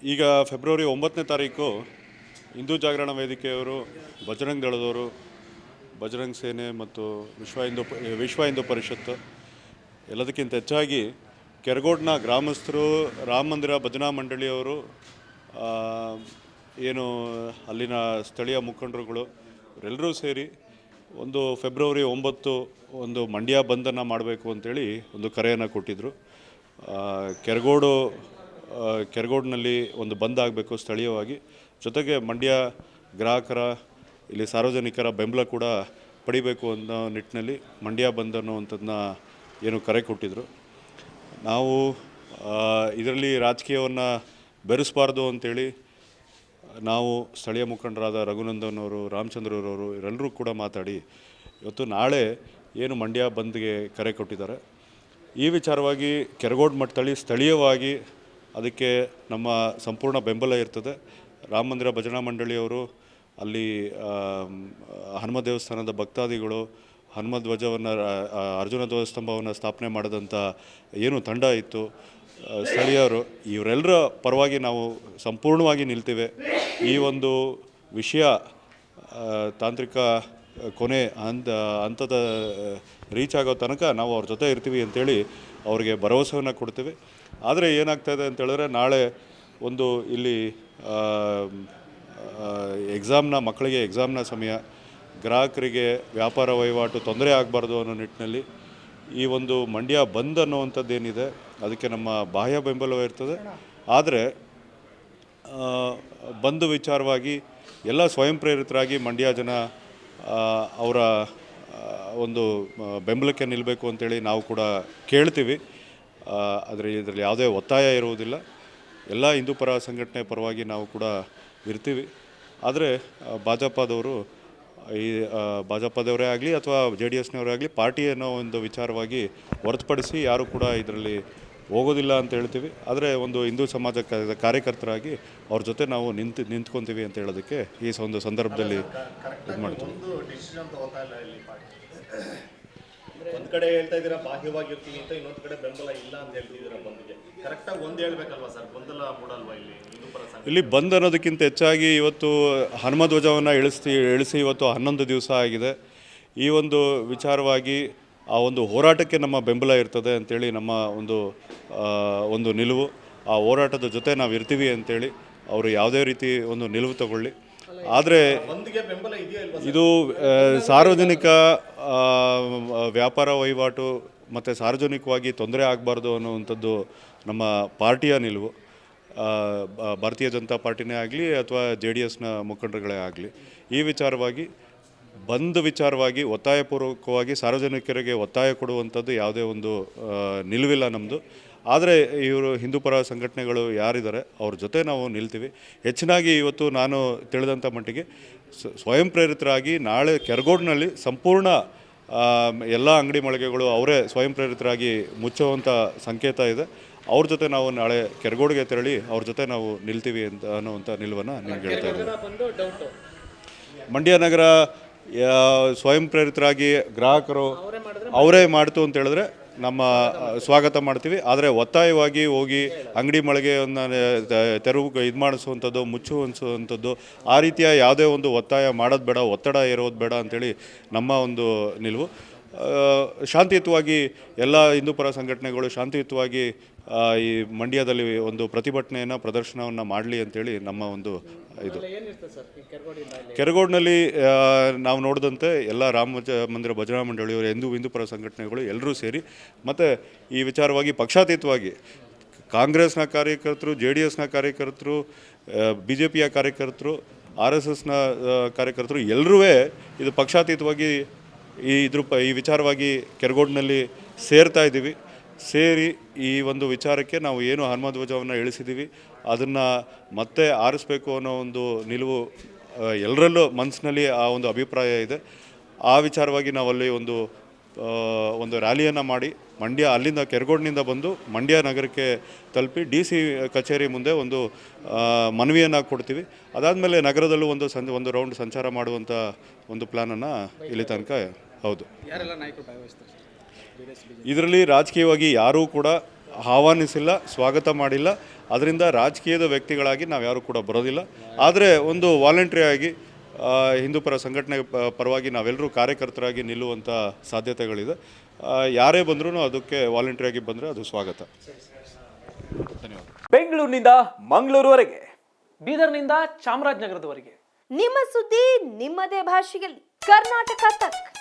ಈಗ ಫೆಬ್ರವರಿ 9ನೇ ತಾರೀಕು ಹಿಂದೂ ಜಾಗರಣ ವೇದಿಕೆಯವರು, ಬಜರಂಗ್ ದಳದವರು, ಬಜರಂಗ್ ಸೇನೆ ಮತ್ತು ವಿಶ್ವ ಹಿಂದೂ ಪರಿಷತ್ತು, ಎಲ್ಲದಕ್ಕಿಂತ ಹೆಚ್ಚಾಗಿ ಕೆರಗೋಡ್ನ ಗ್ರಾಮಸ್ಥರು, ರಾಮ ಮಂದಿರ ಭಜನಾ ಮಂಡಳಿಯವರು, ಏನು ಅಲ್ಲಿನ ಸ್ಥಳೀಯ ಮುಖಂಡರುಗಳು ಇವರೆಲ್ಲರೂ ಸೇರಿ ಒಂದು ಫೆಬ್ರವರಿ 9 ಒಂದು ಮಂಡ್ಯ ಬಂದನ್ನು ಮಾಡಬೇಕು ಅಂತೇಳಿ ಒಂದು ಕರೆಯನ್ನು ಕೊಟ್ಟಿದ್ದರು. ಕೆರಗೋಡಿನಲ್ಲಿ ಒಂದು ಬಂದ್ ಆಗಬೇಕು ಸ್ಥಳೀಯವಾಗಿ. ಜೊತೆಗೆ ಮಂಡ್ಯ ಗ್ರಾಹಕರ, ಇಲ್ಲಿ ಸಾರ್ವಜನಿಕರ ಬೆಂಬಲ ಕೂಡ ಪಡಿಬೇಕು ಅನ್ನೋ ನಿಟ್ಟಿನಲ್ಲಿ ಮಂಡ್ಯ ಬಂದ್ ಅನ್ನುವಂಥದ್ದನ್ನ ಏನು ಕರೆ ಕೊಟ್ಟಿದ್ದರು. ನಾವು ಇದರಲ್ಲಿ ರಾಜಕೀಯವನ್ನು ಬೆರೆಸಬಾರ್ದು ಅಂಥೇಳಿ ನಾವು ಸ್ಥಳೀಯ ಮುಖಂಡರಾದ ರಘುನಂದನ್ ಅವರು, ರಾಮಚಂದ್ರರವರು ಇವರೆಲ್ಲರೂ ಕೂಡ ಮಾತಾಡಿ ಇವತ್ತು ನಾಳೆ ಏನು ಮಂಡ್ಯ ಬಂದ್ಗೆ ಕರೆ ಕೊಟ್ಟಿದ್ದಾರೆ, ಈ ವಿಚಾರವಾಗಿ ಕೆರಗೋಡು ಮಟ್ಟದಲ್ಲಿ ಸ್ಥಳೀಯವಾಗಿ ಅದಕ್ಕೆ ನಮ್ಮ ಸಂಪೂರ್ಣ ಬೆಂಬಲ ಇರ್ತದೆ. ರಾಮ ಮಂದಿರ ಭಜನಾ ಮಂಡಳಿಯವರು, ಅಲ್ಲಿ ಹನುಮ ದೇವಸ್ಥಾನದ ಭಕ್ತಾದಿಗಳು, ಹನುಮ ಧ್ವಜವನ್ನು, ಅರ್ಜುನ ಧ್ವಜಸ್ತಂಭವನ್ನು ಸ್ಥಾಪನೆ ಮಾಡಿದಂಥ ಏನು ತಂಡ ಇತ್ತು, ಸ್ಥಳೀಯರು, ಇವರೆಲ್ಲರ ಪರವಾಗಿ ನಾವು ಸಂಪೂರ್ಣವಾಗಿ ನಿಲ್ತೇವೆ. ಈ ಒಂದು ವಿಷಯ ತಾಂತ್ರಿಕ ಕೊನೆ ಹಂತದ ರೀಚ್ ಆಗೋ ತನಕ ನಾವು ಅವ್ರ ಜೊತೆ ಇರ್ತೀವಿ ಅಂಥೇಳಿ ಅವ್ರಿಗೆ ಭರವಸೆಯನ್ನು ಕೊಡ್ತೀವಿ. ಆದರೆ ಏನಾಗ್ತಾಯಿದೆ ಅಂತೇಳಿದ್ರೆ, ನಾಳೆ ಒಂದು ಇಲ್ಲಿ ಮಕ್ಕಳಿಗೆ ಎಕ್ಸಾಮ್ನ ಸಮಯ, ಗ್ರಾಹಕರಿಗೆ ವ್ಯಾಪಾರ ವಹಿವಾಟು ತೊಂದರೆ ಆಗಬಾರ್ದು ಅನ್ನೋ ನಿಟ್ಟಿನಲ್ಲಿ ಈ ಒಂದು ಮಂಡ್ಯ ಬಂದ್ ಅನ್ನುವಂಥದ್ದೇನಿದೆ ಅದಕ್ಕೆ ನಮ್ಮ ಬಾಹ್ಯ ಬೆಂಬಲವೇ ಇರ್ತದೆ. ಆದರೆ ಬಂದ್ ವಿಚಾರವಾಗಿ ಎಲ್ಲ ಸ್ವಯಂ ಪ್ರೇರಿತರಾಗಿ ಮಂಡ್ಯ ಜನ ಅವರ ಒಂದು ಬೆಂಬಲಕ್ಕೆ ನಿಲ್ಲಬೇಕು ಅಂತೇಳಿ ನಾವು ಕೂಡ ಕೇಳ್ತೀವಿ. ಆದರೆ ಇದರಲ್ಲಿ ಯಾವುದೇ ಒತ್ತಾಯ ಇರುವುದಿಲ್ಲ. ಎಲ್ಲ ಹಿಂದೂ ಪರ ಸಂಘಟನೆ ಪರವಾಗಿ ನಾವು ಕೂಡ ಇರ್ತೀವಿ. ಆದರೆ ಭಾಜಪದವರೇ ಆಗಲಿ ಅಥವಾ JDSನವರೇ ಆಗಲಿ ಪಾರ್ಟಿ ಅನ್ನೋ ಒಂದು ವಿಚಾರವಾಗಿ ಹೊರತುಪಡಿಸಿ ಯಾರೂ ಕೂಡ ಇದರಲ್ಲಿ ಹೋಗೋದಿಲ್ಲ ಅಂತ ಹೇಳ್ತೀವಿ. ಆದರೆ ಒಂದು ಹಿಂದೂ ಸಮಾಜ ಕಾರ್ಯಕರ್ತರಾಗಿ ಅವ್ರ ಜೊತೆ ನಾವು ನಿಂತ್ಕೊತೀವಿ ಅಂತ ಹೇಳೋದಕ್ಕೆ ಈ ಒಂದು ಸಂದರ್ಭದಲ್ಲಿ ಇದು ಮಾಡ್ತೀವಿ. ಒಂದು ಕಡೆ ಹೇಳ್ತಾ ಇದ್ದೀರಾ ಬಾಹ್ಯವಾಗಿರ್ತೀವಿ ಅಂತ, ಇನ್ನೊಂದು ಕಡೆ ಬೆಂಬಲ ಇಲ್ಲ ಅಂತ ಹೇಳ್ತಿದ್ದೀರಾ ಬಂದ್ಗೆ. ಕರೆಕ್ಟಾಗಿ ಒಂದು ಹೇಳ್ಬೇಕಲ್ವಾ ಸರ್, ಗೊಂದಲ ಮೂಡಲ್ವಾ ಇಲ್ಲಿ ಬಂದ್ ಅನ್ನೋದಕ್ಕಿಂತ ಹೆಚ್ಚಾಗಿ ಇವತ್ತು ಹನುಮ ಧ್ವಜವನ್ನು ಇಳಿಸಿ ಇವತ್ತು 11 ದಿವಸ ಆಗಿದೆ. ಈ ಒಂದು ವಿಚಾರವಾಗಿ ಆ ಒಂದು ಹೋರಾಟಕ್ಕೆ ನಮ್ಮ ಬೆಂಬಲ ಇರ್ತದೆ ಅಂಥೇಳಿ ನಮ್ಮ ಒಂದು ನಿಲುವು. ಆ ಹೋರಾಟದ ಜೊತೆ ನಾವು ಇರ್ತೀವಿ ಅಂಥೇಳಿ ಅವರು ಯಾವುದೇ ರೀತಿ ಒಂದು ನಿಲುವು ತಗೊಳ್ಳಿ. ಆದರೆ ಇದು ಸಾರ್ವಜನಿಕ ವ್ಯಾಪಾರ ವಹಿವಾಟು ಮತ್ತು ಸಾರ್ವಜನಿಕವಾಗಿ ತೊಂದರೆ ಆಗಬಾರ್ದು ಅನ್ನುವಂಥದ್ದು ನಮ್ಮ ಪಾರ್ಟಿಯ ನಿಲುವು. ಭಾರತೀಯ ಜನತಾ ಪಾರ್ಟಿನೇ ಆಗಲಿ ಅಥವಾ JDSನ ಮುಖಂಡರುಗಳೇ ಆಗಲಿ ಈ ವಿಚಾರವಾಗಿ ಒತ್ತಾಯಪೂರ್ವಕವಾಗಿ ಸಾರ್ವಜನಿಕರಿಗೆ ಒತ್ತಾಯ ಕೊಡುವಂಥದ್ದು ಯಾವುದೇ ಒಂದು ನಿಲುವಿಲ್ಲ ನಮ್ಮದು. ಆದರೆ ಇವರು ಹಿಂದೂ ಪರ ಸಂಘಟನೆಗಳು ಯಾರಿದ್ದಾರೆ ಅವ್ರ ಜೊತೆ ನಾವು ನಿಲ್ತೀವಿ. ಹೆಚ್ಚಿನಾಗಿ ಇವತ್ತು ನಾನು ತಿಳಿದಂಥ ಮಟ್ಟಿಗೆ ಸ್ವಯಂ ಪ್ರೇರಿತರಾಗಿ ನಾಳೆ ಕೆರಗೋಡಿನಲ್ಲಿ ಸಂಪೂರ್ಣ ಎಲ್ಲ ಅಂಗಡಿ ಮಳಿಗೆಗಳು ಅವರೇ ಸ್ವಯಂ ಪ್ರೇರಿತರಾಗಿ ಮುಚ್ಚುವಂಥ ಸಂಕೇತ ಇದೆ. ಅವ್ರ ಜೊತೆ ನಾವು ನಾಳೆ ಕೆರಗೋಡಿಗೆ ತೆರಳಿ ಅವ್ರ ಜೊತೆ ನಾವು ನಿಲ್ತೀವಿ ಅನ್ನುವಂಥ ನಿಲುವನ್ನು ನಿಮ್ಗೆ ಹೇಳ್ತಾ ಇದ್ದೀವಿ. ಮಂಡ್ಯ ನಗರ ಸ್ವಯಂ ಪ್ರೇರಿತರಾಗಿ ಗ್ರಾಹಕರು ಅವರೇ ಮಾಡ್ತು ಅಂತ ಹೇಳಿದ್ರೆ ನಮ್ಮ ಸ್ವಾಗತ ಮಾಡ್ತೀವಿ. ಆದರೆ ಒತ್ತಾಯವಾಗಿ ಹೋಗಿ ಅಂಗಡಿ ಮಳಿಗೆಯನ್ನು ತೆರವು ಇದು ಮಾಡಿಸುವಂಥದ್ದು, ಮುಚ್ಚುವಂಥದ್ದು, ಆ ರೀತಿಯ ಯಾವುದೇ ಒಂದು ಒತ್ತಾಯ ಮಾಡೋದು ಬೇಡ, ಒತ್ತಡ ಇರೋದು ಬೇಡ ಅಂಥೇಳಿ ನಮ್ಮ ಒಂದು ನಿಲುವು. ಶಾಂತಿಯುತವಾಗಿ ಎಲ್ಲ ಹಿಂದೂ ಪರ ಸಂಘಟನೆಗಳು ಶಾಂತಿಯುತವಾಗಿ ಈ ಮಂಡ್ಯದಲ್ಲಿ ಒಂದು ಪ್ರದರ್ಶನವನ್ನು ಮಾಡಲಿ ಅಂತೇಳಿ ನಮ್ಮ ಒಂದು ಇದು. ಕೆರಗೋಡಿನಲ್ಲಿ ನಾವು ನೋಡಿದಂತೆ ಎಲ್ಲ ರಾಮ ಮಂದಿರ ಭಜನಾ ಮಂಡಳಿಯವರು, ಹಿಂದೂ ಪರ ಸಂಘಟನೆಗಳು ಎಲ್ಲರೂ ಸೇರಿ ಮತ್ತು ಈ ವಿಚಾರವಾಗಿ ಪಕ್ಷಾತೀತವಾಗಿ ಕಾಂಗ್ರೆಸ್ನ ಕಾರ್ಯಕರ್ತರು, JDSನ ಕಾರ್ಯಕರ್ತರು, BJPಯ ಕಾರ್ಯಕರ್ತರು, RSSನ ಕಾರ್ಯಕರ್ತರು ಎಲ್ಲರೂ ಇದು ಪಕ್ಷಾತೀತವಾಗಿ ಈ ವಿಚಾರವಾಗಿ ಕೆರಗೋಡಿನಲ್ಲಿ ಸೇರ್ತಾ ಇದ್ದೀವಿ. ಸೇರಿ ಈ ಒಂದು ವಿಚಾರಕ್ಕೆ ನಾವು ಏನು ಹನುಮ ಧ್ವಜವನ್ನು ಇಳಿಸಿದ್ದೀವಿ ಅದನ್ನು ಮತ್ತೆ ಆರಿಸಬೇಕು ಅನ್ನೋ ಒಂದು ನಿಲುವು ಎಲ್ಲರಲ್ಲೂ ಮನಸ್ಸಿನಲ್ಲಿ ಆ ಒಂದು ಅಭಿಪ್ರಾಯ ಇದೆ. ಆ ವಿಚಾರವಾಗಿ ನಾವಲ್ಲಿ ಒಂದು ರ್ಯಾಲಿಯನ್ನು ಮಾಡಿ ಅಲ್ಲಿಂದ ಕೆರಗೋಡಿನಿಂದ ಬಂದು ಮಂಡ್ಯ ನಗರಕ್ಕೆ ತಲುಪಿ DC ಕಚೇರಿ ಮುಂದೆ ಒಂದು ಮನವಿಯನ್ನು ಕೊಡ್ತೀವಿ. ಅದಾದಮೇಲೆ ನಗರದಲ್ಲೂ ಒಂದು ರೌಂಡ್ ಸಂಚಾರ ಮಾಡುವಂಥ ಒಂದು ಪ್ಲ್ಯಾನನ್ನು ಇಲ್ಲಿ ತನಕ. ಹೌದು, ಇದರಲ್ಲಿ ರಾಜಕೀಯವಾಗಿ ಯಾರೂ ಕೂಡ ಆಹ್ವಾನಿಸಿಲ್ಲ, ಸ್ವಾಗತ ಮಾಡಿಲ್ಲ. ಅದರಿಂದ ರಾಜಕೀಯದ ವ್ಯಕ್ತಿಗಳಾಗಿ ನಾವು ಯಾರು ಕೂಡ ಬರೋದಿಲ್ಲ. ಆದರೆ ಒಂದು ವಾಲಂಟ್ರಿ ಆಗಿ ಹಿಂದೂಪರ ಸಂಘಟನೆ ಪರವಾಗಿ ನಾವೆಲ್ಲರೂ ಕಾರ್ಯಕರ್ತರಾಗಿ ನಿಲ್ಲುವಂಥ ಸಾಧ್ಯತೆಗಳಿದೆ. ಯಾರೇ ಬಂದರೂ ಅದಕ್ಕೆ ವಾಲಂಟ್ರಿಯಾಗಿ ಬಂದರೆ ಅದು ಸ್ವಾಗತ. ಧನ್ಯವಾದ. ಬೆಂಗಳೂರಿನಿಂದ ಮಂಗಳೂರುವರೆಗೆ, ಬೀದರ್ನಿಂದ ಚಾಮರಾಜನಗರದವರೆಗೆ ನಿಮ್ಮ ಸುದ್ದಿ ನಿಮ್ಮದೇ ಭಾಷೆಯಲ್ಲಿ ಕರ್ನಾಟಕ ತಕ್.